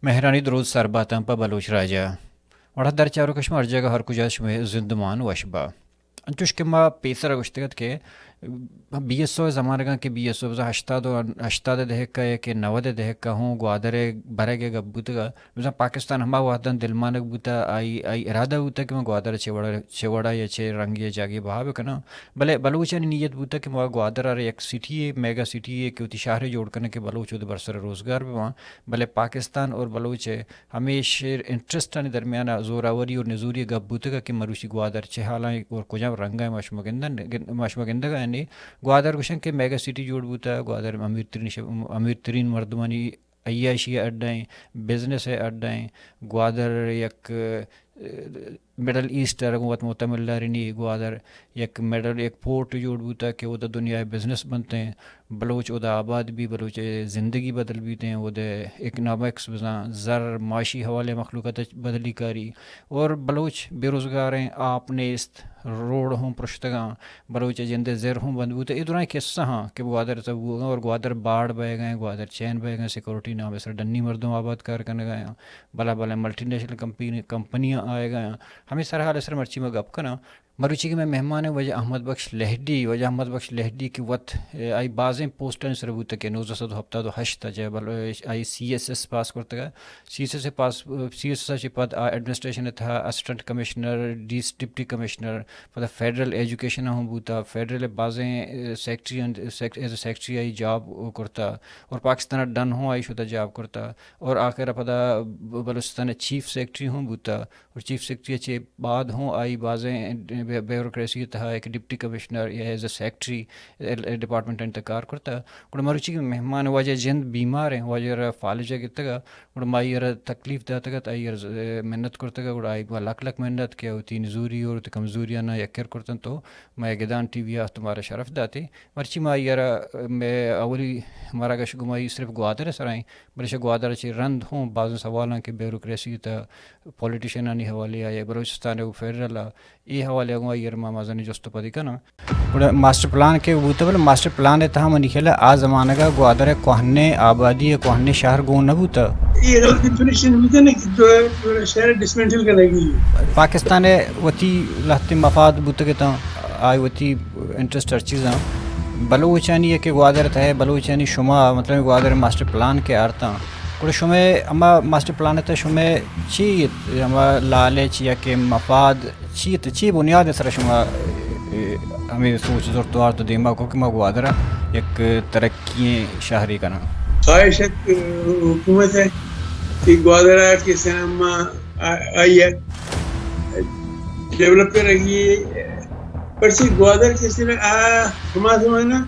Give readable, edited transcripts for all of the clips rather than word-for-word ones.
مہرانی درود سرباتم پا بلوچ راجہ وڑا در چارو کشمار جگہ ہر کجا شمہ زندمان وشبا انچوش کہ ما پیسر گشتگت کے 200 زمانہ گاں کہ 280 دہکا یا کہ 90 دہکا ہوں گوادر برگے گا بوتگا مثلا پاکستان ہما وحدن دلمانک بوتا آئی ارادہ بوتا کہ ما گوادر چوڑا یا چھ رنگ یا جاگی بہا بکنا بلے بلوچانی نیت بوتا کہ ما گوادر آر ایک سٹی ہے میگا سٹی ہے کہ اتی شہر جوڑ کرنے کے بلوچ ادھر برسر روزگار بھی وہاں بلے پاکستان اور بلوچ ہمیشہ انٹرسٹ آنے درمیان زوراوری اور نزوری گپ بوتگا کہ مروشی گوادر چھ حالاں اور کجا رنگا مشمگندہ یعنی گوادر گوشن کہ میگا سٹی جوڑ بوتا گوادر امیر ترین مردمانی عیاشی اڈائیں بزنس اڈائیں گوادر یک مڈل ایسٹ رگوت معتمل لارنی گوادر یک مڈل ایک پورٹ جوڑ بوتا کہ وہ دنیا بزنس بنتے ہیں بلوچ ادا آباد بھی بلوچ زندگی بدل بیتے ہیں وہ اکنامکس بزاں زر معاشی حوالے مخلوقات بدلی کاری اور بلوچ بے روزگار ہیں آپ نیست روڈ ہوں پرشتگاں بلوچ جند زر ہوں بند بوتے یہ دوران قصہ ہاں کہ گوادر سب اور گوادر باڑ بہ گئے گوادر چین بہ گئے سیکرٹری نام سر ڈنی مردم آباد کار کرنے گئے بلا بلا ملٹی نیشنل کمپنیاں آئے گئے ہمیں سر حال سر مرچی میں گپ کنا مروچی کے میں مہمان ہیں وجہ احمد بخش لہڑی وجہ احمد بخش لہڑی کی وقت آئی بازیں پوسٹن سر بوتا کہ 1900 ہفتہ تو ہشتا جائے آئی سی ایس ایس پاس کرتا گا سی ایس ایس پاس سی ایس ایس پد ایڈمنسٹریشن تھا اسسٹنٹ کمشنر ڈپٹی کمشنر پتہ فیڈرل ایجوکیشن ہوں بوتا فیڈرل بازیں سیکرٹری آئی جاب کرتا اور پاکستان ڈن ہوں آئی شدہ جاب کرتا اور آخر پتہ بلوچستان چیف سیکرٹری ہوں بوتا اور چیف سیکرٹری اچھے بعد ہوں آئی بازیں بیوروکریسی تھا ایک ڈپٹی کمشنر یا ایز اے سیکرٹری ڈپارٹمنٹ انتقار کرتا اور مروچی کے مہمان واجہ جند بیمار ہیں واجہ فالجہ کی تگا اور مائی تکلیف داتا گا آئی محنت کرتا گا اور آئی لک محنت کیا ہوتی نزوری اور کمزوریاں نہ یکر کرتن تو میں گدان ٹی وی تمہارا شرف داتے مرچی مائی میں اولی ہمارا گش گمائی صرف گوادر سرائیں بلش گوادر چی رند ہوں بعض سوالاں کہ بیوروکریسی تا پولیٹیشنانی حوالے آئے بلوچستان فیڈرل یہ حوالے گو آئی رما مازانی جوست پدی کنا ماسٹر پلان کے بوتا بل ماسٹر پلان تھا منی کھیلا آ زمانہ کا گوادر کوہنے آبادی کوہنے شہر گو نہ بوتا یہ غلط انفارمیشن ہوتا ہے کہ جو شہر ڈسمنٹل کرے گی پاکستان وتی لہتی مفاد بوتا کہ تا آئی وتی انٹرسٹ چیزاں بلوچانی ہے کہ گوادر تھے بلوچانی شما مطلب گوادر ماسٹر پلان کے آرتا کڑے شمے اما ماسٹر پلان تھا شمے چیت اما لالچ یا کہ مفاد چیت چی بنیاد سر شما ہمیں سوچ زورتوار تو دیما کو کہ ما گوادر ایک ترقی شہری کا نام خواہش حکومت ہے کہ گوادر کے سینما آئی ہے ڈیولپ کر رہی ہے پر سے گوادر کے سینما ہمارا زمانہ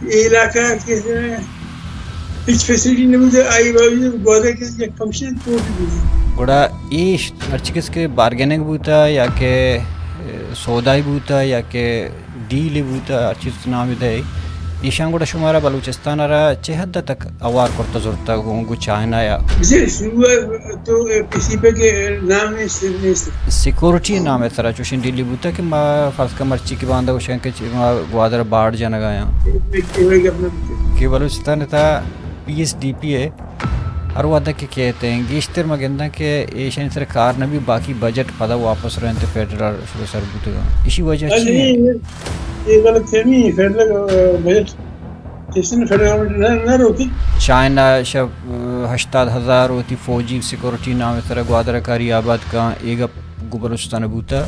یہ علاقہ کے سینما کچھ فیسلٹی نہیں مجھے آئی باوجود گوادر کے ایک فنکشن پورٹ بھی گوڑا ایش ارچکس کے بارگیننگ بوتا یا کہ سودائی بوتا یا کہ ڈیل بوتا ارچکس نام دے ایشان گوڑا شمارا بلوچستان را چه حد تک اوار کرتا زورتا گونگو چائنا یا شروع تو کسی پہ کے نام سیکورٹی نام ہے سرا چوشن ڈیلی بوتا کہ ما فرض کا مرچی کی باندھا گوشن کہ گوادر باڑ جانا گایا کہ بلوچستان تھا پی ایس ڈی پی ہے ہر وعدہ کے کہتے ہیں گیشتر مگندہ کہ ایشین سرکار نے بھی باقی بجٹ پدا واپس رہتے فیڈرل سر بوتے گا اسی وجہ سے یہ غلط فہمی فیڈرل بجٹ جس نے فیڈرل نہ روکی چائنا شب 80,000 ہوتی فوجی سیکورٹی نام طرح گوادر کاری آباد کا ایک بلوچستان بوتا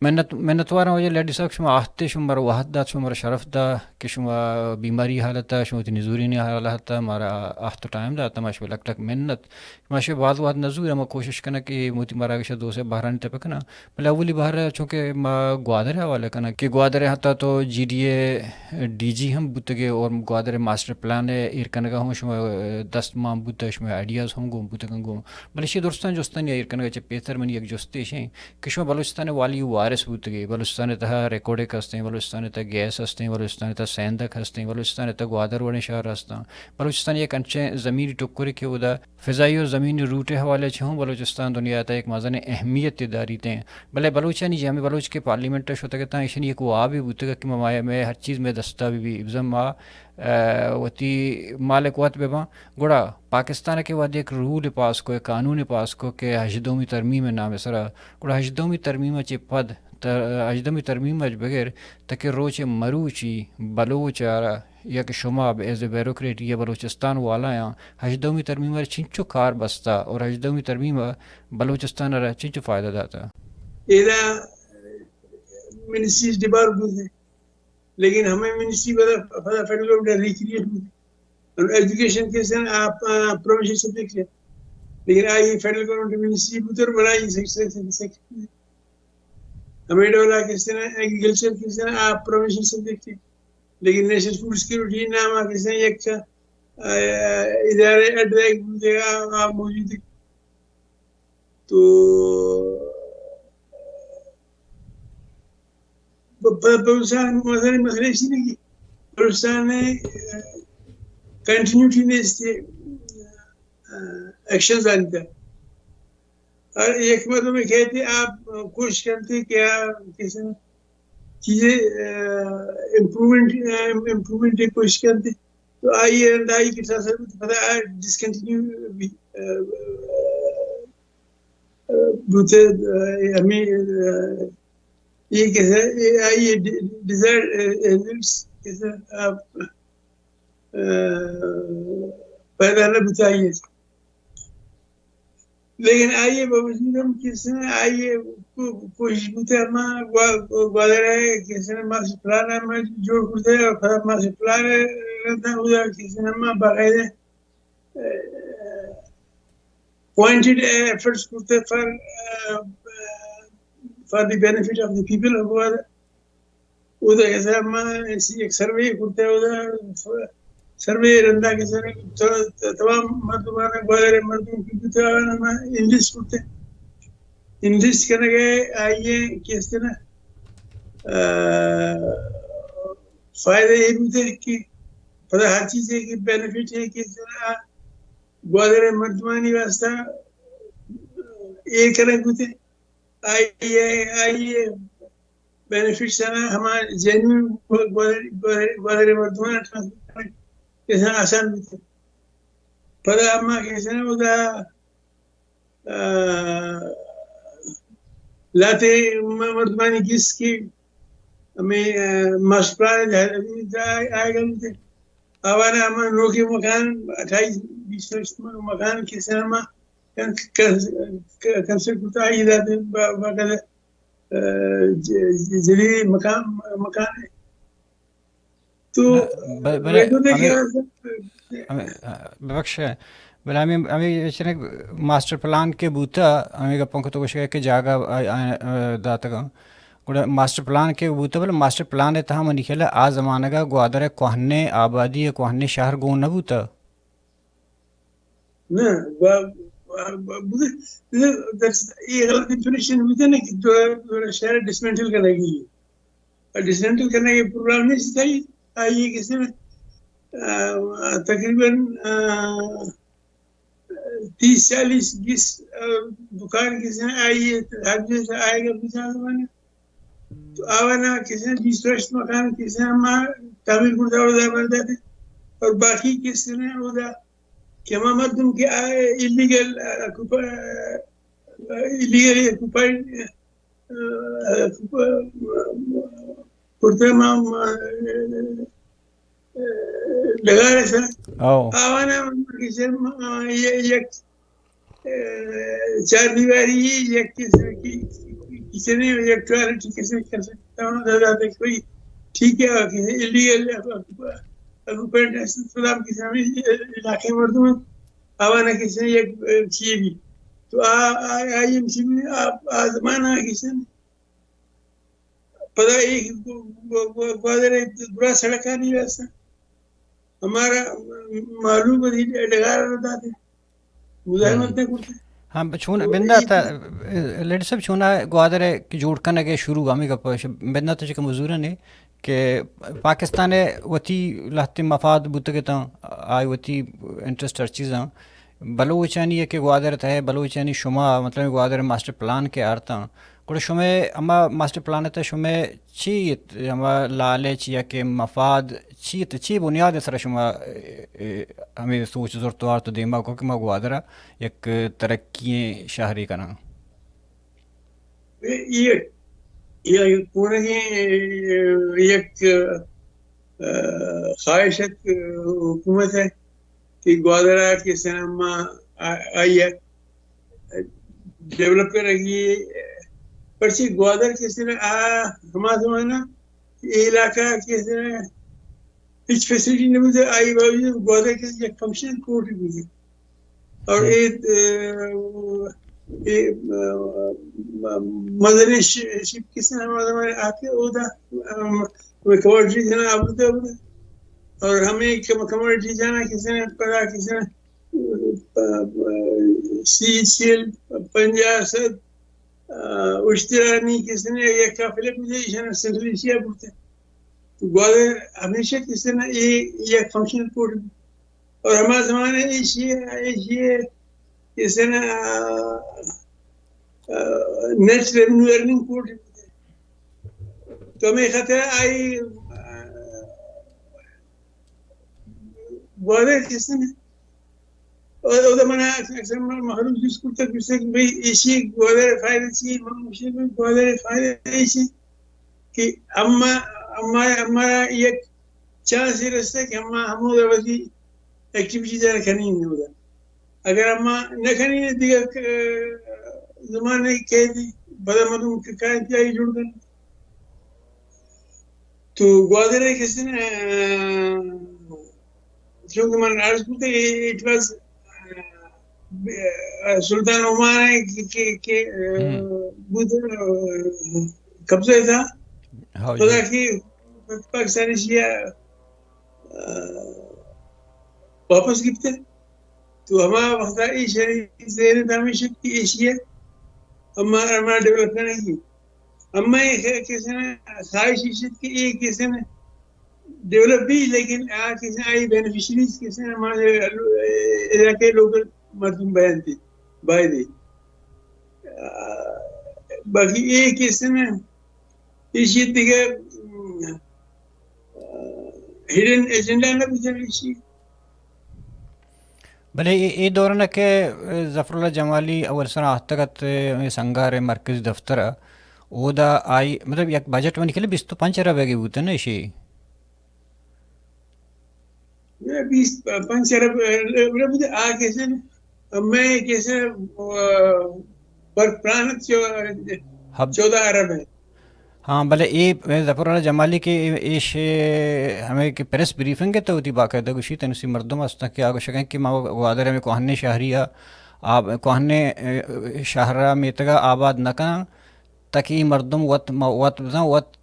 محنتوار وجہ لیڈی صاحب شما آہتے شمار واحد دات شمار شرف دا کہ شما بیماری حالتا شما تی نزوری نہیں حالتا مارا آہت ٹائم دا تا ماشو لگ لگ محنت ماشو بعض واحد نزور ہم کوشش کرنا کہ موتی مارا گشا دو سے باہرانی تپے کنا بلا اولی باہر چونکہ ما گوادر حوالے کنا کہ گوادر ہتا تو G D A D G ہم بوتگے اور گوادر ماسٹر پلان ایرکنگا ہوں شما دست مام بوتا شما آئیڈیاز ہم گو بوتگن گو بلشی درستان جوستان یا ایرکنگا چے پیتر منی یک جوستی شیں کہ شما بلوچستان والی وارث بودگی بلوچستان تہ ریکارڈک ہستیں بلوچستان تہ گیس ہستیں بلوچستان تہ سیندک ہستیں بلوچستان تہ گوادر وڑے شہر ہستاں بلوچستان ایک انچے زمینی ٹکر کہ ادا فضائی اور زمینی روٹ حوالے چھوں بلوچستان دنیا تہ ایک مزن اہمیت داری تیں بلے بلوچانی جامع بلوچ کے پارلیمنٹ شوتا کہ ایشن ایک وا بھی بودگا کہ ممایا میں ہر چیز میں دستہ بھی ابزم ما وتی مالک وات بے گوڑا پاکستان کے بعد ایک رول پاس کو ایک قانون پاس کو کہ ہجدومی ترمیم نام سرا گوڑا ہجدومی ترمیم چی پد ہجدومی ترمیم بغیر تاکہ روچ مروچی بلوچ یک شما ایز اے بیوروکریٹ یا بلوچستان والا یا ہجدومی ترمیم چنچو کار بستا اور ہجدومی ترمیم بلوچستان را چنچو فائدہ داتا ایدہ منسٹریز ڈیبار ہوتے ہیں لیکن ہمیں منسٹری بدا فیڈرل گورنمنٹ ریکریٹ ہوتے اور ایجوکیشن کے سن آپ پرووینشل سبجیکٹ ہے لیکن آئی فیڈرل گورنمنٹ منسٹری بطور بنائی سیکرٹری ہمیں ڈولا کے سن ایگریکلچر کے سن آپ پرووینشل سبجیکٹ ہے لیکن نیشنل فوڈ سیکورٹی نام کے سن ایک ادارے ایڈوائز آپ موجود ہے تو بلوچستان مسئلہ اسی نہیں بلوچستان نے کنٹینیوٹی نے اس کے ایکشنز آنتا اور ایک مطلب میں کہتے آپ کوشش کرتے کہ کسی چیزیں امپرومنٹ کی کوشش کرتے تو آئی اندائی کے ساتھ پتہ ڈسکنٹینیو بوتے ہمیں یہ کیسا آئیے ڈیزائر کیسا آپ پیدا نہ بتائیے لیکن آئیے باوجود ہم کسی نے آئیے کوشش بوتے ہمیں گوادر ہے کسی نے ماسٹر پلان ہمیں جوڑ کرتے اور پھر ماسٹر پلان رہتا ہوا کسی نے ہمیں باقاعدہ pointed efforts کرتے for the benefit of the people of Gwadar. ادھر کیسے ہم ایک سروے کرتے ادھر سروے رندہ کیسے تمام مردمان گوادر مردم کی بتا ہم انلسٹ کرتے انلسٹ کرنے گئے آئیے کیسے نا فائدہ یہ بوتے کہ پتہ ہر چیز ہے کہ بینیفٹ ہے کیسے نا گوادر مردمانی واسطہ ایک کرنے ہوتے آئیے بینیفٹس ہیں ہمارے جینوین گوادر مردمان ٹرانسپورٹ کیسے آسان ہوتے پتہ ہمیں کیسے نا ادا لاتے مردمانی کس کی ہمیں ماسٹر پلان آئے گا ہوتے آوانا ہمیں نوکری مکان 28-20 مکان کیسے ہمیں کنسرٹ کرتا ہے ادھر باقاعدہ جدید مکان ہے تو بخش ہے بلا ہمیں ماسٹر پلان کے بوتا ہمیں گپوں کو تو کچھ کہ جاگا داتا گا ماسٹر پلان کے بوتا بلا ماسٹر پلان ہے تھا ہم نکھلا آ زمانہ کا گوادر ہے کوہنے آبادی ہے کوہنے شہر گون نہ بوتا نا یہ غلط انفارمیشن ہوتا ہے نا کہ شہر ڈسمنٹل کرنے کے لیے ڈسمنٹل کرنے کے پروگرام نہیں چاہیے آئیے کسی میں تقریباً 30-40 دکان کسی نے آئیے آئے گا پچھا زمانے تو آوانا کسی نے 20 مکان کسی نے ہمارا تعمیر کرتا ہوتا بن جاتے اور باقی کسی نے ہوتا کہ ہم مردم کے ایلیگل کرتے ہم لگا رہے سر آوانا کسی یک 4 دیواری یک کسی نے یک ٹوائلٹ کسی کر سکتا ہوں کوئی ٹھیک ہے کسی ایلیگل سلام کسی ہمیں علاقے مردم آوانا کسی نے ایک چیئے بھی تو آئی ایم سی میں آپ آزمانا کسی نے پتہ ایک گوادر برا سڑکا نہیں ویسا ہمارا معلوم ڈگار رہتا تھے مزاحمت نہیں کرتے ہاں چھونا بندہ تھا لیڈ صاحب چھونا گوادر کی جوڑ کن اگے شروع ہمیں کا بندہ تو چکا مزورن ہے کہ پاکستان وتی لہتی مفاد بوتگتا آئی وتی انٹرسٹ ہر چیزاں بلوچانی ہے کہ گوادر ہے بلوچانی شما مطلب گوادر ماسٹر پلان کے آرتا گوڑا شمے اما ماسٹر پلان ہے شمے چیت اما لالچ یا کہ مفاد چیت چی بنیاد سر شما ہمیں سوچ زورتوار تو دیما کو کہ ما گوادرہ یک ترقی شہری کا نام یہ پورے ایک خواہشت حکومت ہے کہ گوادر کے سنما آئی ہے ڈیولپ کر رہی ہے پرچی گوادر کے سن ہمارا نا یہ علاقہ کے سن کچھ فیسلٹی نہیں ملتے آئی باوجود گوادر کے ایک فنکشن کورٹ بھی ہے اور مدنی شپ کس نے ہمارے آتے ہوتا کموڈٹی جانا اب اور ہمیں کموڈٹی جانا کسی نے پڑا کسی نے سیل 50 اشترانی کسی نے ایک قافلے مجھے سنٹرل ایشیا بولتے گوادر ہمیشہ کسی نے یہ فنکشن کوڈ اور ہمارے زمانے ایشیا کسی نے نیٹ ریونیو ارننگ کوڈ تو ہمیں خطرہ آئی گوادر کسی نے اور منا اکثر محروم جس کو تک کہ بھائی ایشی گوادر فائدہ چاہیے مشکل گوادر فائدہ ایشی کہ ہمارا ایک چانس یہ رستا ہے کہ ہم وزی ایکٹیویٹی ذرا کرنی نہیں ہوگا اگر ہم نہ کرنی ہے دیگر زمانے کہہ دی بڑا مردم کا انتہائی جڑ کر تو گوادر کسی نے چونکہ من عرض کرتے اٹ واز سلطان عمان کے قبضہ تھا خدا کی پاکستانی شیعہ واپس گفتے تو ہمارا وقت شہری زیر دامیشت کی ایشیا ہمارا ڈیولپ کرنے کی اما کسی نے خواہش عیشت کی ایک کسی نے ڈیولپ بھی لیکن کسی نے آئی بینیفیشریز کسی نے ہمارے علاقے لوکل مردم بیان تھی بائی دی باقی ایک کسی نے عیشت دیگر ہڈن ایجنڈا نہ بھی چلی ایشی بھلے یہ دوران ہے کہ ظفر اللہ جمالی اول سنہ احتقت سنگار مرکز دفتر او دا آئی مطلب یک بجٹ میں نکلے 25 ارب ہے ہوتے نا اسی 25 ارب آگے سے میں کیسے ورک پلان 14 ارب ہے ہاں بھلے یہ ظفر اللہ جمالی کے ایش ہمیں کہ پریس بریفنگ ہے تو ہوتی باقاعدہ گوشی تنسی مردم ہستا کہ آگو شکیں کہ ماں گوادر میں کوہنے شہریہ کوہنے شہرہ میں تگا آباد نکا تاکہ مردم وط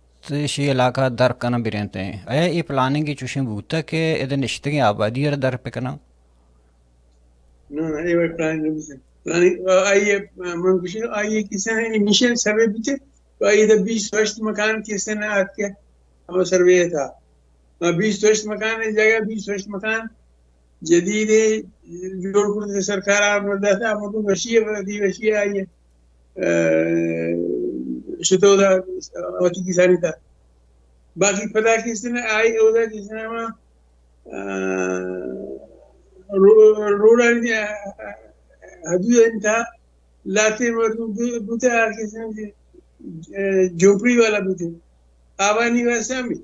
شی علاقہ در کنا برینتے ہیں اے یہ پلاننگ کی چوشیں بوتا کہ ادھر نشتگیں آبادی اور در پہ کنا نو یہ پلاننگ آئیے منگوشی آئیے کسی نے انیشیل سروے بیتے تو آئیے دا 20 فرسٹ مکان کسی نے آت کے ہمیں سروے تھا 20 فرسٹ مکان ہے جگہ 20 فرسٹ مکان جدید جوڑ کرتے سرکار آپ مردہ تھا مردم وشیہ آئیے شتودا وقتی کی ساری تھا باقی پتہ کسی نے آئی اودا کسی نے وہاں روڈ آئی حدود تھا لاتے مردم بوتے آر کسی نے جھوپڑی والا بوتے آبانی ویسا بھی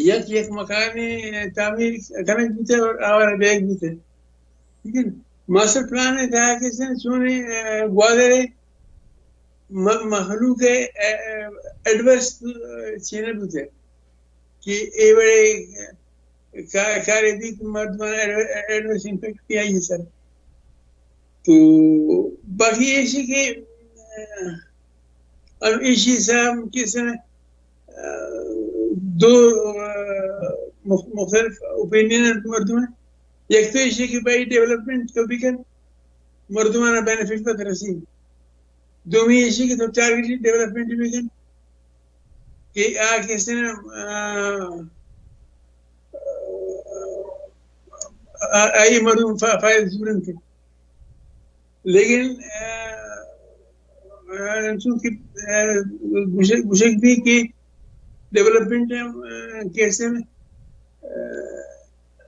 یک مکان تعمیر کرنے بوتے اور آوارہ بیگ بوتے ٹھیک ہے ماسٹر پلان تھا کسی نے سونے گوادر مخلوق ایڈورس چینل بوتے کہ اے بڑے کارے دی مردمانئ ایڈورس امپیکٹ کیا یہ سر تو باقی ایسی کہ ایشی صاحب کسی نے دو مختلف اوپینین مردم ہیں ایک تو ایشی کہ بھائی ڈیولپمنٹ تو بھی کر مردمانہ بینیفٹ پر رسیم دومی ایشی کی تو ٹارگیٹڈ ڈیولپمنٹ ڈویژن کہ کیسے آئی مردم فائد ضرورت تھے لیکن چونکہ گشک بھی کہ ڈیولپمنٹ کیسے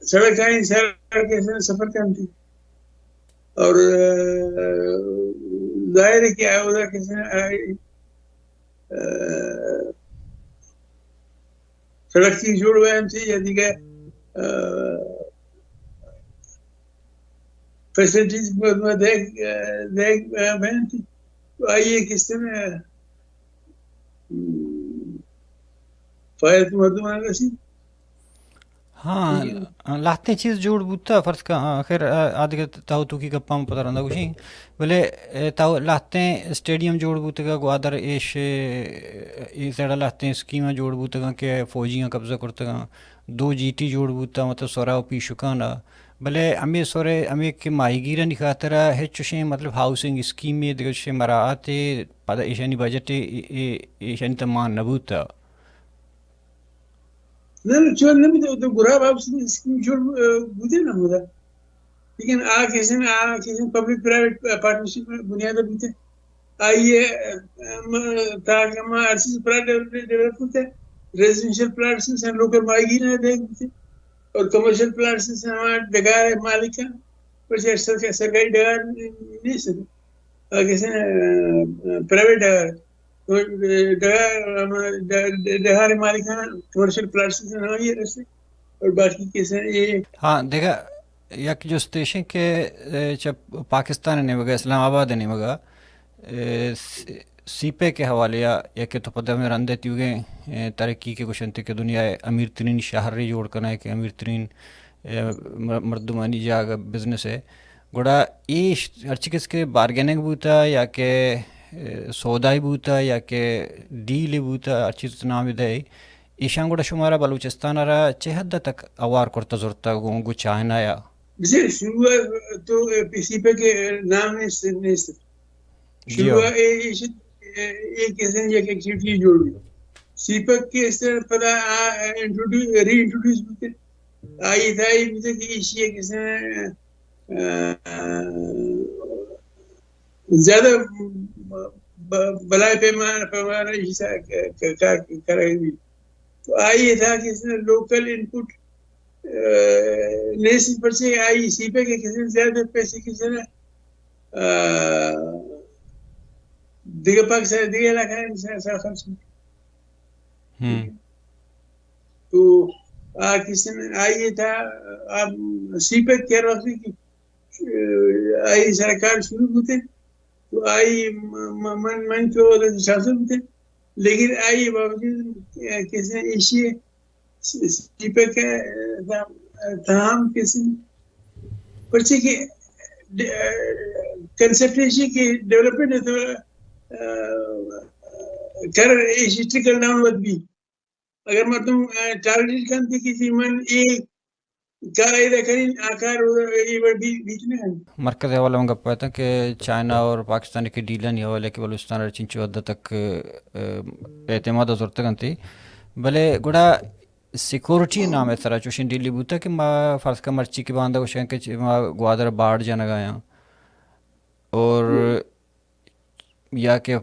سڑک آئی کیسے سفر کم تھی اور ظاہر ہے کہ ادھر کیسے سڑک کی جوڑ وہم تھی یا دیگر فیسلٹیز دیکھ بہن تھی تو آئیے کس طرح فائد مردمان رسی. ہاں لاتے چیز جوڑ بوتا فرض کا خیر آدھے تاؤ تو کی گپا میں پتہ رہندا کچھ بولے تاؤ لاتے اسٹیڈیم جوڑ بوتے گا گوادر ایش سیڑا لاتے اسکیمیں جوڑ بوتے گا کہ فوجیاں قبضہ کرتے گا 2 GT جوڑ بوتا مطلب سورا پی شکانا بلے ہمیں سورے ہمیں کہ ماہی گیرن کی خاطر ہے چوشیں مطلب ہاؤسنگ اسکیم دیکھ مراعات پتہ ایشانی بجٹ ایشانی تمان نبوتا نہیں چور نہیں تو برا باپ اسکیم چھوڑ بوتے نا ہوتا لیکن کیسے پبلک پرائیویٹ پارٹنرشپ بنیاد بوتے آئیے تاکہ ہم ارسیز پلاٹ ڈیولپ ہوتے ریزیڈنشل پلاٹس سے لوکل ماہی گیر دیکھ بوتے اور کمرشل پلاٹس سے ہمارا ڈگار مالک ہے پچھے سرکاری ڈگار نہیں سکتے کیسے پرائیویٹ ڈگار ڈہار مالکانہ کمرشل پلاٹس سے یہ رستے اور باقی کیسے یہ ہاں دیکھا یک جو اسٹیشن کے جب پاکستان نے مگا اسلام آباد نے مگا سی پے کے حوالے یا کہ تو پتہ میں رندے تیو گئے ترقی کے کچھ انتے کہ دنیا امیر ترین شہری جوڑ کرنا ہے کہ امیر ترین مردمانی جاگا بزنس ہے گوڑا ایش ہر چیز کے بارگیننگ بوتا یا کہ سودائی بوتا یا کہ ڈیل بوتا ہر چیز نام دے ایشان گوڑا شمارا بلوچستان را چہ حد تک اوار کرتا زورتا گو چائنا یا جیسے شروع تو پی سی پے کے نام نہیں شروع ایک کیسے ایک ایکٹیویٹی جوڑ ہوئی سی پے کے اس طرح پتہ ری انٹروڈیوس ہوتے آئی تھا یہ بوتے کہ ایشیا کیسے زیادہ بلائے پیمانہ حصہ کر رہی ہوئی تو آئی یہ تھا کہ اس نے لوکل انپٹ نیشن پر سے آئی سی پے کے کسی زیادہ پیسے کسی نے دیگر پاکستان دیگر علاقہ ہے خرچ تو کسی نے آئی یہ تھا آپ سی پے کہہ رہا تھی کہ آئی سرکار شروع ہوتے تو آئی من کو شاسن ہوتے لیکن آئی باوجود کسی ایشیا سی پے کا تمام کسی پرچے کی کنسپٹ ایشیا کی ڈیولپمنٹ ہے تو کر ایشیا ٹرکل ڈاؤن ود بھی اگر میں تم ٹارگیٹ کرتے کسی من ایک مرکز حوالہ میں گپ پاتا کہ چائنا اور پاکستان کے ڈیلن یہ حوالے کہ بلوچستان چنچو حد تک اعتماد ضرورت تھی بلے گوڑا سیکورٹی نام ہے سرا چوشن ڈیلی بوتا کہ ما فرض کا مرچی کی باندھا کوشن کہ ما گوادر باڑ جانا گایا اور یا کہ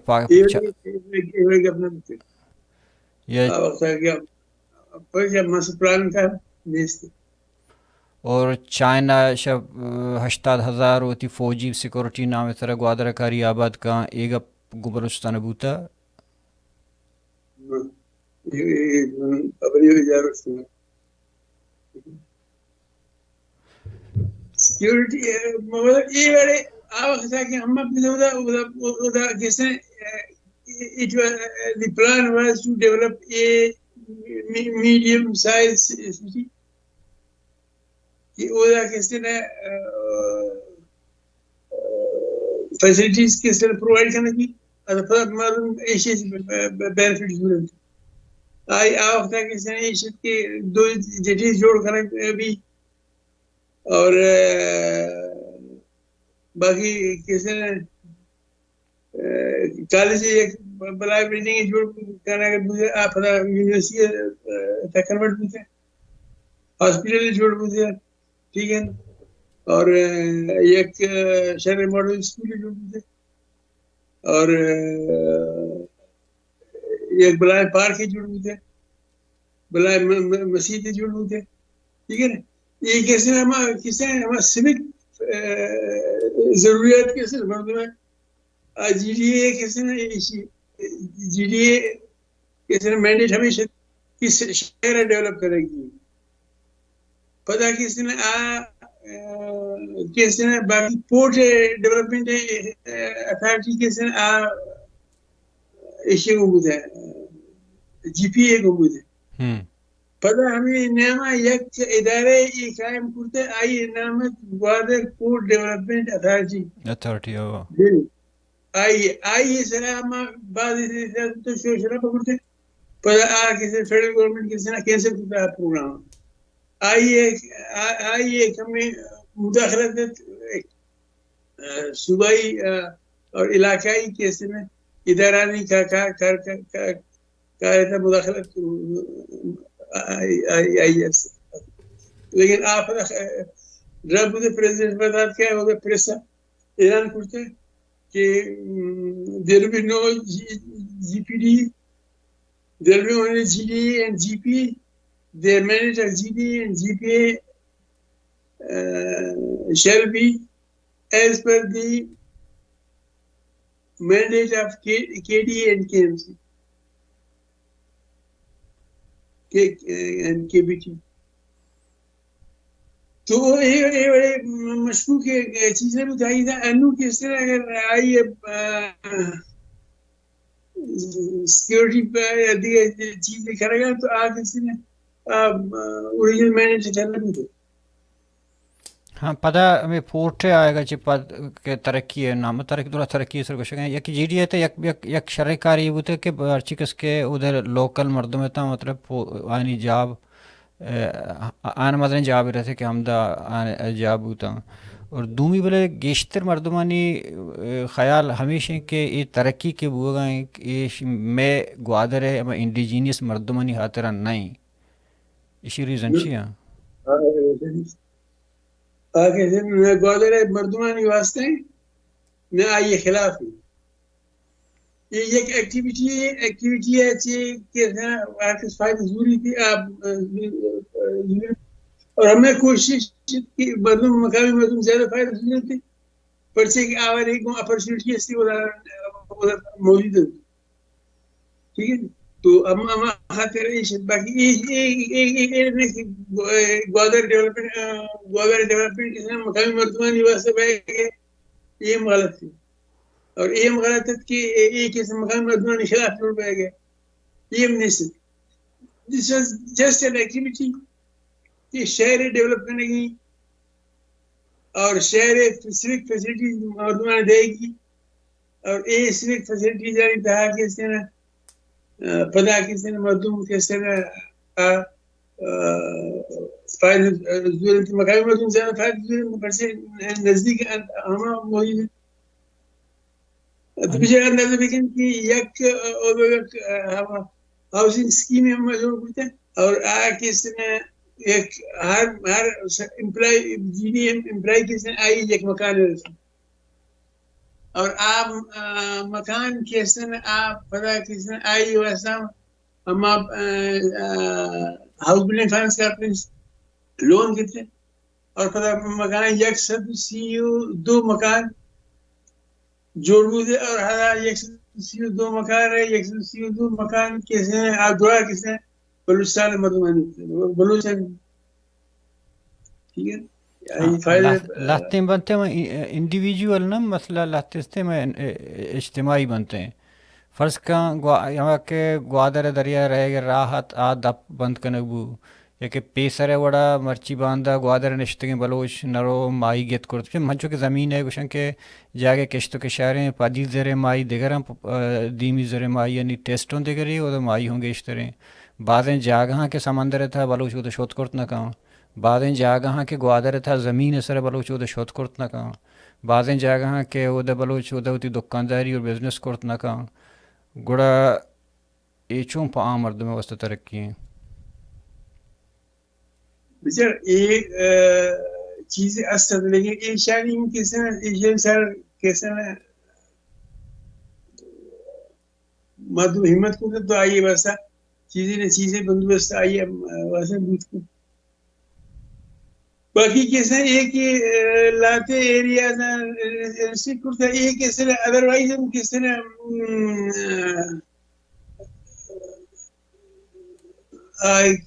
اور چائنا شب 80,000 ہوتی فوجی سیکورٹی نام ہے سرا گوادر کاری آباد کا ایک بلوچستان بوتا سیکورٹی یہ بڑے آوازہ کہ ہم اپنے جیسے the plan was to develop a medium size city کہ اوہ کس طرح فیسلٹیز کس طرح پرووائڈ کرنے کی معلوم ایشیا سے بینیفٹ ضرورت آئی آوقت ہے کس طرح ایشیا کے 2 جٹیز جوڑ کرنے بھی اور باقی کسی نے کالج ایک بلائے بلڈنگ جوڑ کرنا بوجھے آپ یونیورسٹی کنورٹ بوجھے ہاسپٹل جوڑ بوجھے ٹھیک ہے نا اور ایک شہر ماڈل اسکول جوڑ بوجھے اور ایک بلائے پارک جوڑ بوجھے بلائے مسجد جوڑ بوجھے ٹھیک ہے نا یہ کیسے ہمارا سوک ضروریات کیسے مردم ہے جی ڈی اے کیسے نا جی ڈی اے کیسے نا مینڈیٹ ہمیشہ کس شہر ڈیولپ کرے گی پتہ کیسے نا کیسے نا باقی پورٹ ڈیولپمنٹ اتھارٹی کیسے نا ایشیا کو بوجھے جی پی اے کو بوجھے پتہ ہمیں نام یک ادارے یہ قائم کرتے آئی نام گوادر پورٹ ڈیولپمنٹ اتھارٹی آئی سر ہم بعض تو شوشرا پکڑتے پر کسی فیڈرل گورنمنٹ کسی نہ کینسل کرتا پروگرام آئی ہمیں مداخلت صوبائی اور علاقائی کیسے میں ادارانی کا رہتا مداخلت آئی ایس لیکن آپ رب پریزیڈنٹ بتاتے کیا ہوگا پریس اعلان کرتے کہ there will be no GPD, there will be only GD and GP. The mandate of GD and GPA shall be as per the mandate of KD and KMC and KBT. تو یہ بڑے مشکوک چیزیں بتائی تھا انو کس طرح اگر آئی سیکرٹری پہ چیزیں کرے گا تو کسی نے اوریجنل مینیج کرنا بھی تھا ہاں پتہ ہمیں پورٹ آئے گا پد کے ترقی ہے نام ترقی تھوڑا ترقی سر کچھ یک جی ڈی ہے تو یک شرح کاری یہ ہوتے کہ ارچی کس کے ادھر لوکل مردم ہے مطلب آنی جاب آن مدن جاب رہتے کہ ہم دا جاب ہوتا اور دومی بلے گیشتر مردمانی خیال ہمیشہ کہ یہ ترقی کے بوگا یہ میں گوادر ہے انڈیجینیس مردمانی ھاترا نہیں اسی ریزن چی ہاں گوادر مردمانی واسطے نہ آئیے خلاف ہے یہ ایک ایکٹیویٹی ہے کہ فائدہ ضروری تھی اور ہمیں کوشش کی مردم مقامی مردم زیادہ فائدہ ضروری تھی پرچے کہ آواری کو اپرچونٹی اس کی موجود ہے ٹھیک ہے تو ہم خاطر باقی گوادر ڈیولپمنٹ مقامی مردمانی واسطے یہ غلط تھی اور یہ غلط ہے کہ ایک مقامی مردمانی خلاف لڑ پائے گا یہ نہیں سکتا this was just an activity کہ شہر ڈیولپ کرنے کی اور شہر سوک فیسلٹی مردمان دے گی اور یہ سوک فیسلٹی جاری تھا کس طرح پدا کس طرح مردم کس طرح ضرورت مقامی مردم زیادہ فائدہ ضرورت پر سے نزدیک ہمارا موجود ہے تو مجھے اندازہ بکن کہ یک ہاؤسنگ اسکیم ہم جو کرتے ہیں اور کس طرح ایک ہر employee G D M employee کس طرح آئی ایک مکان رہتا اور آپ مکان کس طرح آپ پتا کس طرح آئی ویسا ہم آپ ہاؤس بلڈنگ فائنانس کرتے لون کتنے اور پتا مکان یک سب سی دو مکان جوڑ بوجھے اور ہر یک سی دو مکان ہے یک سی دو مکان کیسے ہیں آپ دعا کس ہیں بلوچستان مردمانی بلوچستان ٹھیک ہے لہتے بنتے ہیں انڈیویجول نا مسئلہ لہتے میں اجتماعی بنتے ہیں فرض کا یہاں کے گوادر دریا رہے گا راحت دپ بند کنگبو یا کہ پیسر ہے وڑا مرچی باندھا گوادر نشتگیں بلوچ نرو مائی گیت کرتے پھر منچو کی زمین ہے گوشن کے جاگے کشتوں کے شہریں پادی زر مائی دیگر دیمی زر مائی یعنی ٹیسٹوں دیگر ہی وہ مائی ہوں گے اشتریں بعدیں جاگہاں کے سمندر تھا بلوچ کو تو شوت کرت نہ کہاں بعدیں جاگہاں کے گوادر تھا زمین سر بلوچ کو تو شوت کرت نہ کہاں بعضیں جگہ کہ ادھر بلوچ ادھر ہوتی دکانداری اور بزنس کرت نہ کہاں گڑا یہ چون پا عام مردم واسطہ ترقی ہیں بچر ایک چیز اصل لیکن ایک شانی کیسے ایشین سر کیسے مردم ہمت کو تو آئیے واسطہ چیزیں بندوبست آئیے واسطہ بوت کو باقی کیسے ایک لاتے ایریا ریسٹرکٹ کرتا ہے ایک کیسے ادروائز ہم کیسے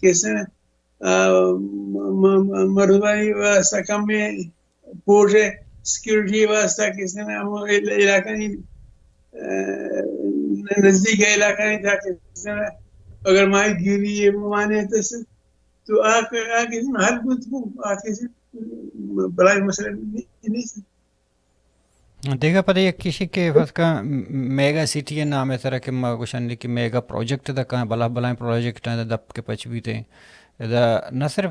کیسے مردمانی واسطہ کم میں پورٹ ہے سیکرٹری واسطہ کیسے علاقہ نزدیک علاقہ نہیں تھا کیسے اگر ماہی گیری ہے مانے تو ہر کچھ کو بڑا مسئلہ نہیں سکتا دیکھا پتہ یہ کسی کے کا میگا سٹی ہے نام ہے طرح کہ کشن کی میگا پروجیکٹ تھا کہاں بلا بلائیں پروجیکٹ ہیں دب کے پچ بھی تھے نہ صرف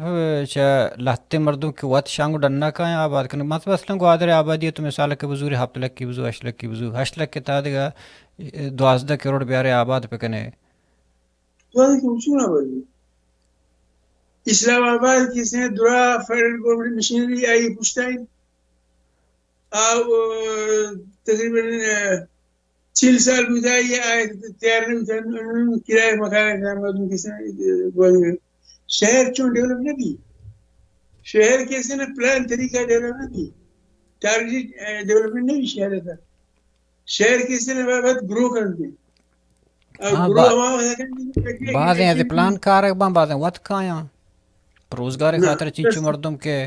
لہتے مردوں کی وقت شانگ ڈننا کا ہے آباد کرنے مطلب اصلا گوادر آبادی ہے تو مثال کے بزور 7 لکھ کی بزو 8 لکھ کی بزو 8 لکھ کے تعداد 12 کروڑ بیارے آباد پہ کنے اسلام آباد کسی نے درا فیڈرل گورنمنٹ مشینری آئی پشتائی تقریباً 4 سال گزاری آئے تیار نہیں کرایہ مکان کسی نے شہر چون ڈیولپ نہ کی شہر کیسے نہ پلان طریقہ ڈیولپ نہ کی ٹارگیٹ ڈیولپمنٹ نہیں شہر تھا شہر کیسے نہ بہت گرو کرتے بعض ہیں پلان کار ہے بعض ہیں وقت کہاں یہاں روزگار خاطر چنچو مردم کے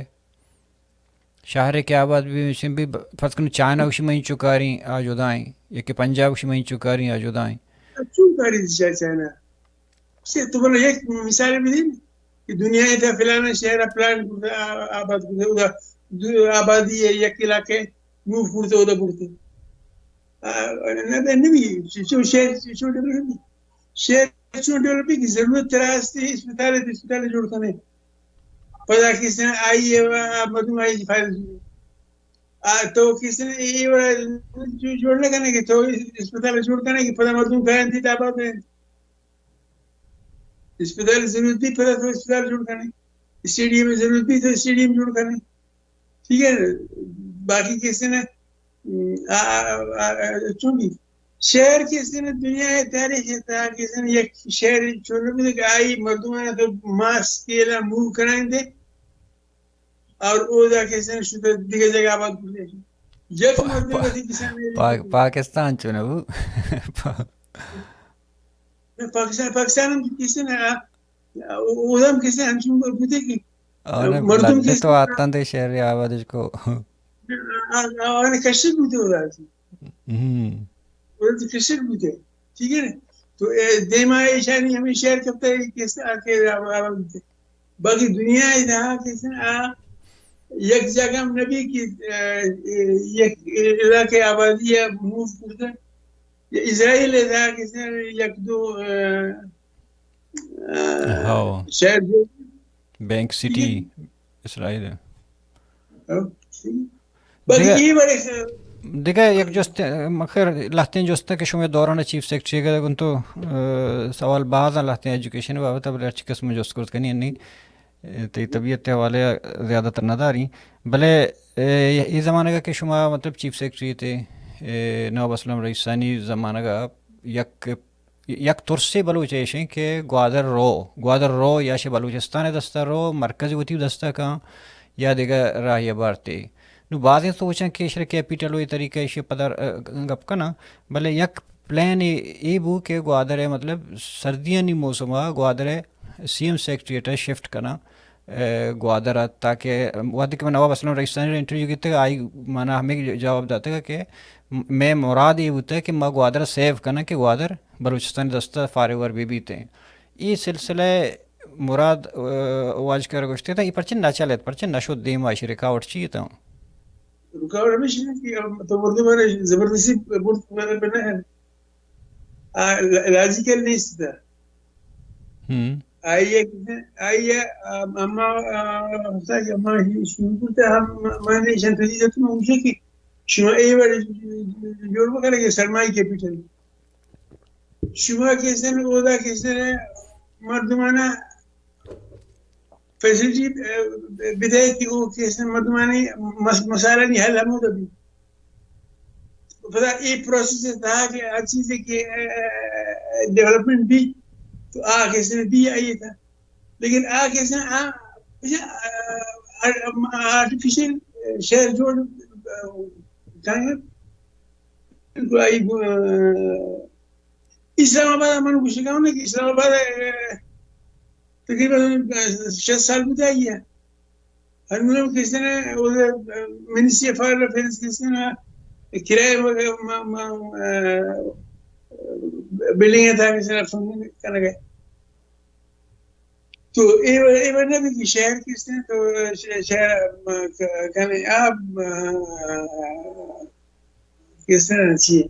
شہر کے آباد بھی فرض کریں چائنا وش میں چکاری آج ادائیں یا کہ پنجاب وش میں چکاری آج ادائیں چکاری چائنا سے تو بولو ایک مثال بھی دی کہ دنیا تھا فلانا شہر پلان آباد آبادی ہے یک علاقے موو کرتے ادھر پڑتے شہر ڈیولپ کی ضرورت تراستے اسپتال جوڑ کرنے پتا کس نے آئی ہے مردم آئی فائدہ تو کس نے یہ جوڑنے کرنے کی تو اسپتال جوڑ کرنے کی پتا مردم گائن تھی آباد میں اسپتال ضرورت بھی پتا تو اسپتال جوڑ کرنے اسٹیڈیم میں ضرورت بھی تو اسٹیڈیم جوڑ کرنے ٹھیک ہے باقی کسی نے چونگی شہر کسی نے دنیا ہے تاریخ ہے کسی نے ایک شہر چھوڑنے میں آئی مردم نے تو ماس کے لیے موو کرائیں دے اور وہ جا کسی نے شدہ دیگر جگہ آباد کرتے ہیں یک مردم نے کسی نے پاکستان چونے وہ پاکستان ہم کسی نے ادھم کسی نے ہنچوں کو بوتے کی مردم کسی تو آتاں دے شہر آباد اس کو آنے کشت بوتے ہو رہا تھی ادھر کشت بوتے ٹھیک ہے نا تو دیما ایشانی ہمیں شہر کرتا ہے کیسے آکے آباد بوتے باقی دنیا ادھا کسی نے یک جگہ نبی کی یک علاقے آبادی ہے موو کرتا اسرائیل ادھا کسی نے یک دو شہر بینک سٹی اسرائیل ہے دیکھا ایک جوست مخیر لہتے ہیں جوست کہ شما دوران چیف سیکرٹری کا ان تو سوال بعض لہتے ہیں ایجوکیشن بابت اب اچھی قسم جوست کرت کنی نہیں تو طبیعت حوالے زیادہ تر نہ داری بھلے یہ زمانہ کا کہ شما مطلب چیف سیکرٹری تھے نواب اسلم رئیسانی زمانہ کا یک ترسی بلوچیشن کہ گوادر رو یا شے بلوچستان دستہ رو مرکزی ہوتی دستہ کہاں یا دیگا راہی بارتے نو بعضیں سوچیں کہ اشرا کیپیٹل ہوئی طریقہ اسے پدر گپ کنا بلے یک پلان ای بو کہ گوادر ہے مطلب سردیاں نہیں موسم گوادر ہے سی ایم سیکرٹریٹ شفٹ کرنا گوادر تاکہ وادی کہ میں نواب اسلم رئیسانی انٹرویو کیتے آئی مانا ہمیں جواب دیتا ہے کہ میں مراد یہ ہوتا ہے کہ میں گوادر سیو کرنا کہ گوادر بلوچستان دستہ فارغ ور بھی تھے یہ سلسلہ مراد واج کر گوشتے تھا یہ پرچن نہ چلے پرچن نہ شد دیم معاشی رکاوٹ چاہیے تھا رکاوٹ ہمیشہ کہ تو مردمانئ زبردستی بورت میرے بنا ہے لاجیکل نہیں تھا آئیے اما ہوتا کہ اما شروع کرتے ہم میں نے شنفذی جاتا ہوں مجھے کہ شما ای بار جوڑ بکرے کہ سرمائی کیپیٹل شما کسی نے اودا کسی نے مردمانہ فیسلٹی بدائے کہ وہ کسی نے مردمانی مسائلہ نہیں حل ہمو دبی پتہ ای پروسیس تھا کہ ہر چیز کی ڈیولپمنٹ بھی تو کسی نے بھی آئی تھا لیکن کسی نے آرٹیفیشل شہر جوڑ اسلام آباد ہمارے کچھ کہا کہ اسلام آباد تقریباً 6 سال بتائی ہے ہر ملک کسی نے منسٹری آف فارن افیئرس کسی نے کرائے بلڈنگ تھا کسی نے کرنا گئے تو یہ بڑھنا بھی کہ شہر کس نے تو شہر کہنے آپ کس طرح چاہیے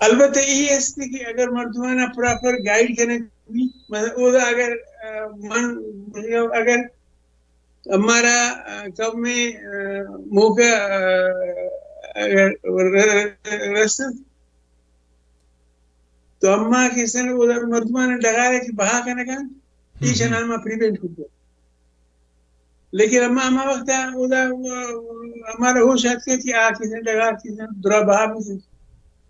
البتہ یہ ہے کہ اگر مردمانہ پراپر گائیڈ کرنے بھی اگر ہمارا کب میں موقع رسد تو اما کس طرح مردمانہ ڈگا رہے کہ بہا کرنے کا یہ شنال میں پریوینٹ کرتا لیکن اما وقت ہمارا ہوش آتا ہے کہ کسی ڈگا کسی درا بہا بھی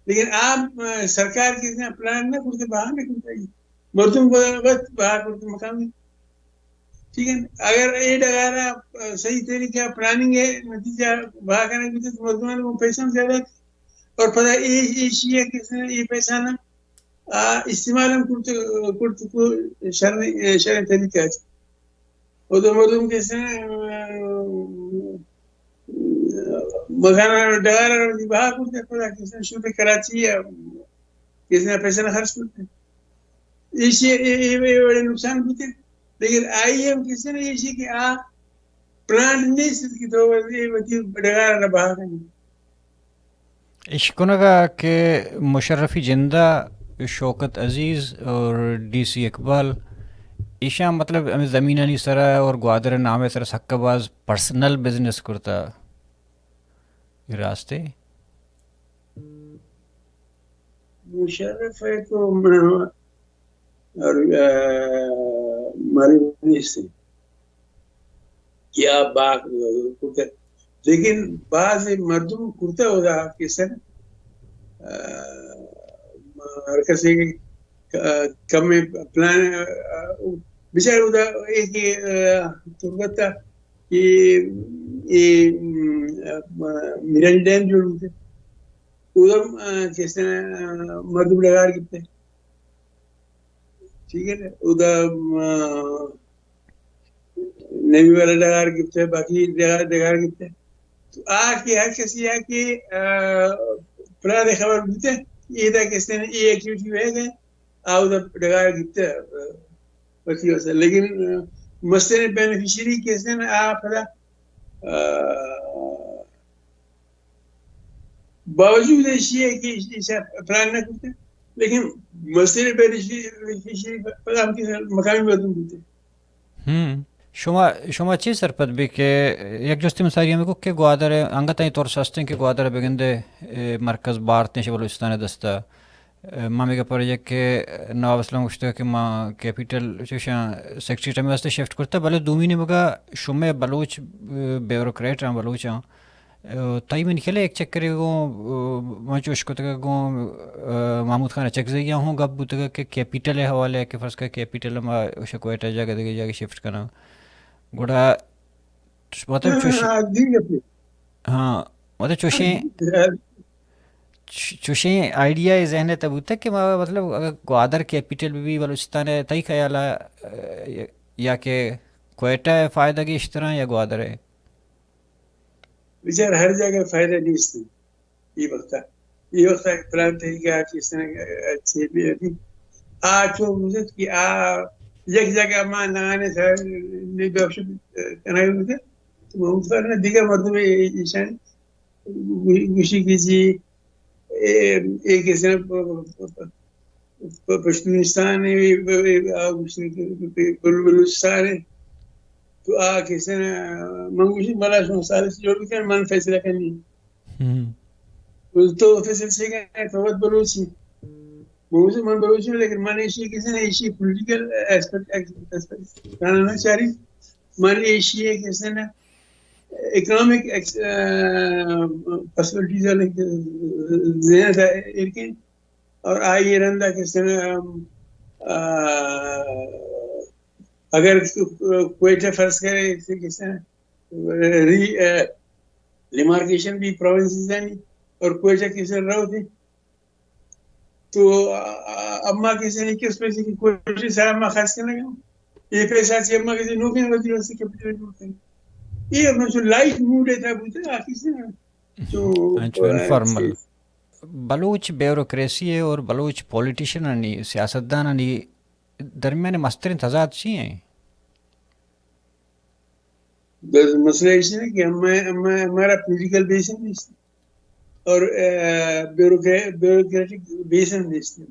لیکن آپ سرکار کی پلان نہ کرتے باہر نہیں کرتا مردم کو وقت باہر کرتے مقامی ٹھیک ہے اگر یہ ڈگارا صحیح طریقہ پلاننگ ہے نتیجہ باہر کرنے کی تو مردمان کو پیسہ زیادہ اور پتہ یہ کس نے یہ پیسہ نہ استعمال ہم کرتے کو شرع طریقہ ہے اور تو مردم کس نے مکانا ڈگارا باہر کرتے پتہ کس نے شروع کراچی ہے کس نے پیسہ نہ خرچ کرتے یہ بڑے نقصان ہوتے لیکن آئیے ہم کسی نے یہ کہ پلانٹ نہیں سکھ کی تو یہ ڈگارا نہ باہر کریں عشقوں کا کہ مشرفی جندہ شوکت عزیز اور ڈی سی اقبال ایشا مطلب ہمیں زمینانی سرا اور گوادر نام سر سکہ باز پرسنل بزنس کرتا یہ راستے مشرف ہے تو اور مری سے کیا باغ کرتا لیکن بعض مردم کرتا ہوگا کہ سر کسی کم پلان بچار ہوتا ایک تربت تھا کہ یہ میرانی ڈیم جوڑ ہوتے ادھم کیسے مردم ڈگار گرتے ٹھیک ہے نا ادھر نیوی والا ڈگار گرتے باقی ڈگار گرتے تو کے ہر کسی کہ پرا خبر بولتے یہ تھا کس نے یہ ایکٹیویٹی ہوئے گئے ادھر ڈگار گرتے بچی ویسا لیکن مسئلے بینیفیشری کس نے پھر باوجود یہ ہے کہ پلان نہ کرتے لیکن مسئلے بینیفیشری ہم کی مقامی مردم ہوتے شما چی سرپت بھی کہ یک جستی مساری ہمیں کو کہ گوادر انگتائی طور سستے کہ گوادر بگندے مرکز بارتے ہیں بلوچستان دستا مامی کا پروجیکٹ کے نواب اسلام گشتہ کہ ماں کیپیٹل سیکرٹری واسطے شفٹ کرتا بلے دومی نے بگا شمع بلوچ بیوروکریٹ ہیں بلوچ ہیں تائی میں نکلے ایک چیک کرے گو میں چوش کو تک گو محمود خانہ چیک زیاں ہوں گب بوتا کہ کیپیٹل حوالے ہے کہ فرض کا کیپیٹل میں اسے کوئٹہ جگہ دے جا کے شفٹ کرنا گوڑا مطلب ہاں مطلب چوشیں آئیڈیا ذہن ہے تب ہوتا ہے کہ مطلب اگر گوادر کیپیٹل بھی بلوچستان ہے تئی خیال ہے یا کہ کوئٹہ ہے فائدہ کی اس طرح یا گوادر ہے بیچار ہر جگہ فائدہ نہیں اس نے یہ وقت پلان طریقہ کس طرح اچھے بھی ہے چو مجھے کہ یک جگہ ماں نگانے سے ڈاپشن کرنا ہوتے تو محمود خان نے دیگر مردم ایشان گوشی کیجی ایک ایسے پشتونستان ہے بلوچستان ہے تو کیسے منگوشی بلا شما سارے سے جوڑ کے من فیصلہ کرنی تو فیصل گئے فوت بلوچی موضوع من بلوچی لیکن من ایشی کسی نے ایشی پولیٹیکل ایسپیکٹ کہنا چاہی من ایشی ہے کسی نے اکنامک پاسبلٹیز والے ذہن تھا لیکن اور آئی رندہ کسی نے اگر کوئٹہ فرض کرے کسی نے ریمارکیشن بھی پروونسز ہیں اور کوئٹہ کسی نے رہو تھی تو اما کسی نے کس پیسے کی کوشش ہے اما خاص کرنے گا یہ پیسہ سے اما کسی نوکری ہوتی ہے اس سے کیپٹل کرتے ہیں یہ اپنا جو لائف موڈ ہے تھا بولتے ہیں آخر سے جو انفارمل بلوچ بیوروکریسی ہے اور بلوچ پولیٹیشن نہیں سیاستدان نہیں درمیان مسترین تضاد سی ہیں مسئلہ اس ہے کہ ہمارا پولیٹیکل بیسن نہیں اور بیوروکریٹک بیسن نہیں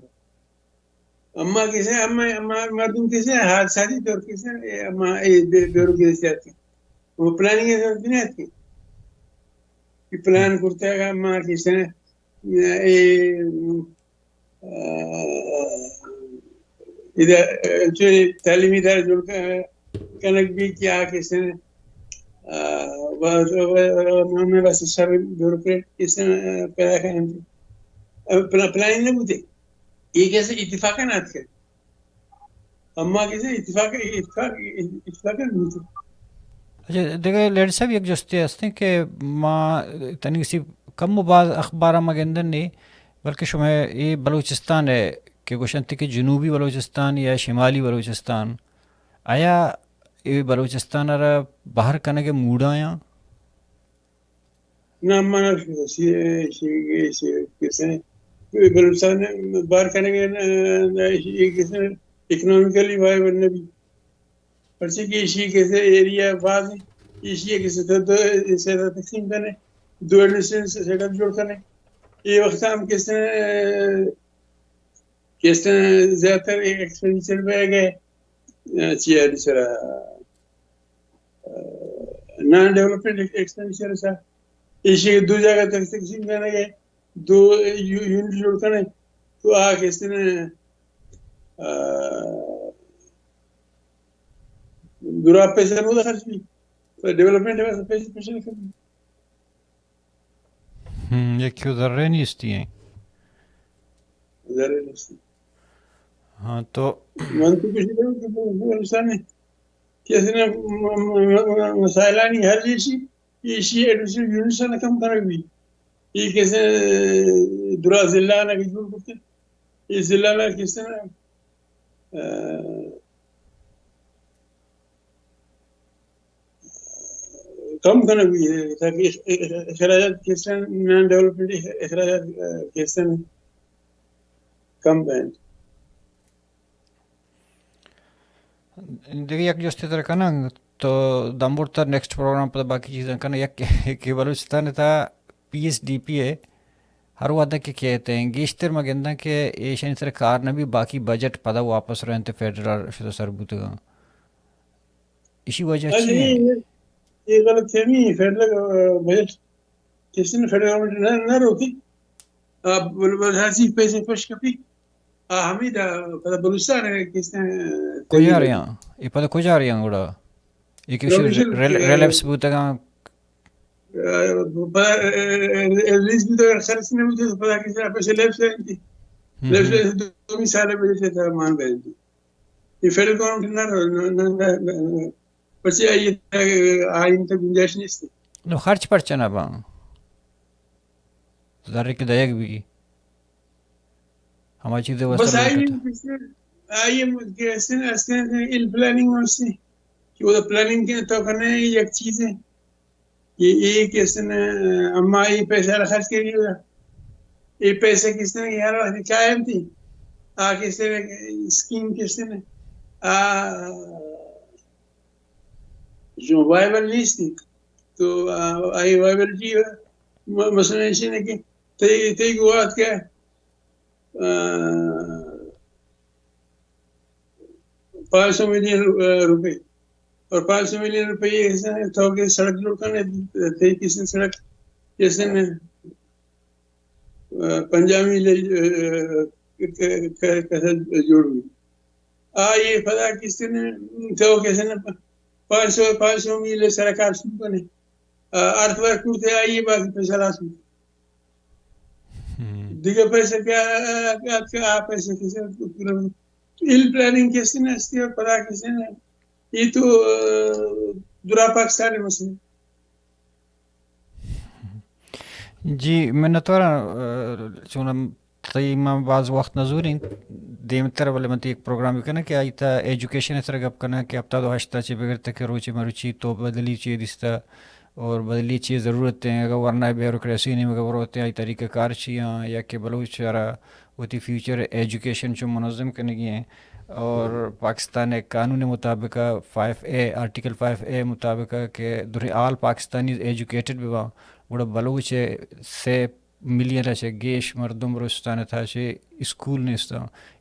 اما کیسے اما مردم کیسے حادثاتی طور کیسے اما بیوروکریسی آتی وہ پلاننگ نہیں آتی کہ پلان کرتا ہے اما کیسے ادھر تعلیمی ادارے جوڑ کر کنیکٹ بھی کیا کیسے میں بس سر بیوروکریٹ کیسے پیدا کریں پلاننگ نہیں ہوتے یہ کیسے اتفاقاً آتے ہیں اما کیسے اتفاقاً ہوتے اچھا دیکھیں لیڈ صاحب یک جستے ہستے کہ ماں تنی کسی کم و بعض اخبار مگندن نہیں بلکہ شما یہ بلوچستان ہے کہ گوشنتی کہ جنوبی بلوچستان یا شمالی بلوچستان آیا یہ بلوچستان را باہر کرنے کے موڈ آیا نہ مانا کیسے بلوچستان باہر کرنے کے کیسے اکنامیکلی وائبل نے بھی پرچہ کہ اسی کیسے ایریا بعض اسی کیسے تو تقسیم کرنے دو ایڈمنسٹریشن سیٹ اپ جوڑ کرنے یہ وقت ہم کس طرح زیادہ تر ایکسپینڈیچر پہ گئے چیئر سرا نان ڈیولپمنٹ ایکسپینڈیچر سا اسی دو جگہ تک تقسیم کرنے گئے دو یونٹ جوڑ کرنے تو کس طرح دورا پیسے نہیں خرچ بھی ڈیولپمنٹ ہے پیسے نہیں خرچ یہ کیوں ذرے نہیں استی ہیں ذرے نہیں ہاں تو من تو کسی طرح کہ بلوچستان میں کیسے نا مسائلہ نہیں ہر یہ ایڈمنسٹریشن یونٹ سے کم کرے بھی یہ کیسے دورا ضلع نہ کچھ کرتے یہ ضلع نہ کس طرح کم کرنا بھی ہے تاکہ اخراجات کس طرح نان ڈیولپمنٹ اخراجات کس طرح کم بینڈ دیکھیے یک جو اس طرح کا نا تو دمبور تر نیکسٹ پروگرام پر باقی چیزیں کرنا یک کہ بلوچستان تھا پی ایس ڈی پی ہے ہر وعدہ کے کہتے ہیں گیشتر میں گندہ کہ ایشین طرح کار نے بھی باقی بجٹ پدا واپس رہے ہیں فیڈرل شدہ سربوت گا اسی وجہ اچھی ہے یہ غلط فہمی ہے فیڈرل بجٹ کسی نے فیڈرل گورنمنٹ نہ روکی ہر چیز پیسے خوش کپی حمید پتہ بلوچستان ہے کس نے کجا رہے ہیں یہ پتہ کجا رہے ہیں گوڑا یہ کسی ریلیپس بوتا گا ریلیز بھی تو خرچ نہیں ہوتی تو پتہ کس طرح پیسے لیپس رہی تھی لیپس رہی تھی 2 سال پہلے تھا مان رہی تھی یہ فیڈرل گورنمنٹ نہ پچھے آئین تک گنجائش نہیں تھی نو خرچ پر چنا با ذرے کی دائق بھی ہماری چیزیں بس آئیے کیسے ان پلاننگ میں سے کہ وہ پلاننگ کے تو کرنے ایک چیز ہے یہ کیسے نا اما یہ پیسہ خرچ کریے گا یہ پیسے کس طرح یار قائم تھی کس طرح اسکیم کس طرح جو وائبل نہیں تھی تو آئی وائبلٹی مسئلہ ایسی ہے کہ تی گوات کیا 500 ملین روپے اور 500 ملین روپے یہ تو کہ سڑک جوڑ کرنے تے کس نے سڑک کیسے نے پنجابی جوڑ ہوئی یہ پتا کس نے تو کیسے نا 500 میل سرکار سن ارتھ ورک ہوتے آئیے باقی پیسہ لا سن دیگر پیسے کیا پیسے کیسے ہل پلاننگ کیسے نا اس اور پتا کیسے نا یہ تو درا پاکستان مسئلہ. جی میں نتورا چونم تیما بعض وقت نظورین دیم تر والے منتی ایک پروگرام بھی کنا کہ آئی تا ایجوکیشن اس طرح گپ کنا کہ اب تا دو ہشتا چی بغیر تک روچی مروچی تو بدلی چی دستا اور بدلی چی ضرورت ہیں اگر ورنہ بیوروکریسی نہیں مگر ہوتے ہیں آئی طریقہ کار چیاں یا کہ بلوچ چارہ ہوتی فیوچر ایجوکیشن چو منظم کرنے کی ہیں اور پاکستان ایک قانون مطابق 5A آرٹیکل 5A مطابق کہ دورے آل پاکستانی ایجوکیٹڈ بھی وہاں بڑا بلوچ سے ملین ہے گیش مردم بلوچستان تھا اسکول نے استا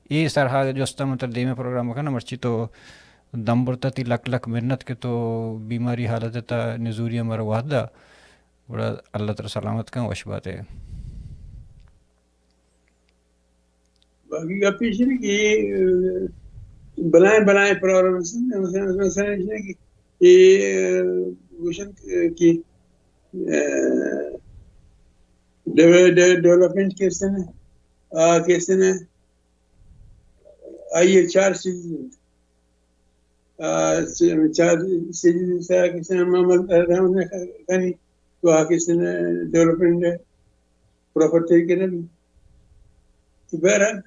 یہ سرحا جو استا مطلب دیمے پروگرام کا نا مرچی تو دم برتا تھی لک محنت کے تو بیماری حالت تھا نزوری ہمارا وحدہ بڑا اللہ تعالی سلامت کا وش بات ہے. باقی کا پیچھے کہ بنائے پروگرام کہ یہ کی ڈیولپمنٹ کیسے نا آئیے 4 سیزن 4 سیزن سے کسی نے محمد خانی تو کسی نے ڈیولپمنٹ پراپر طریقے نے بھی تو بہرحال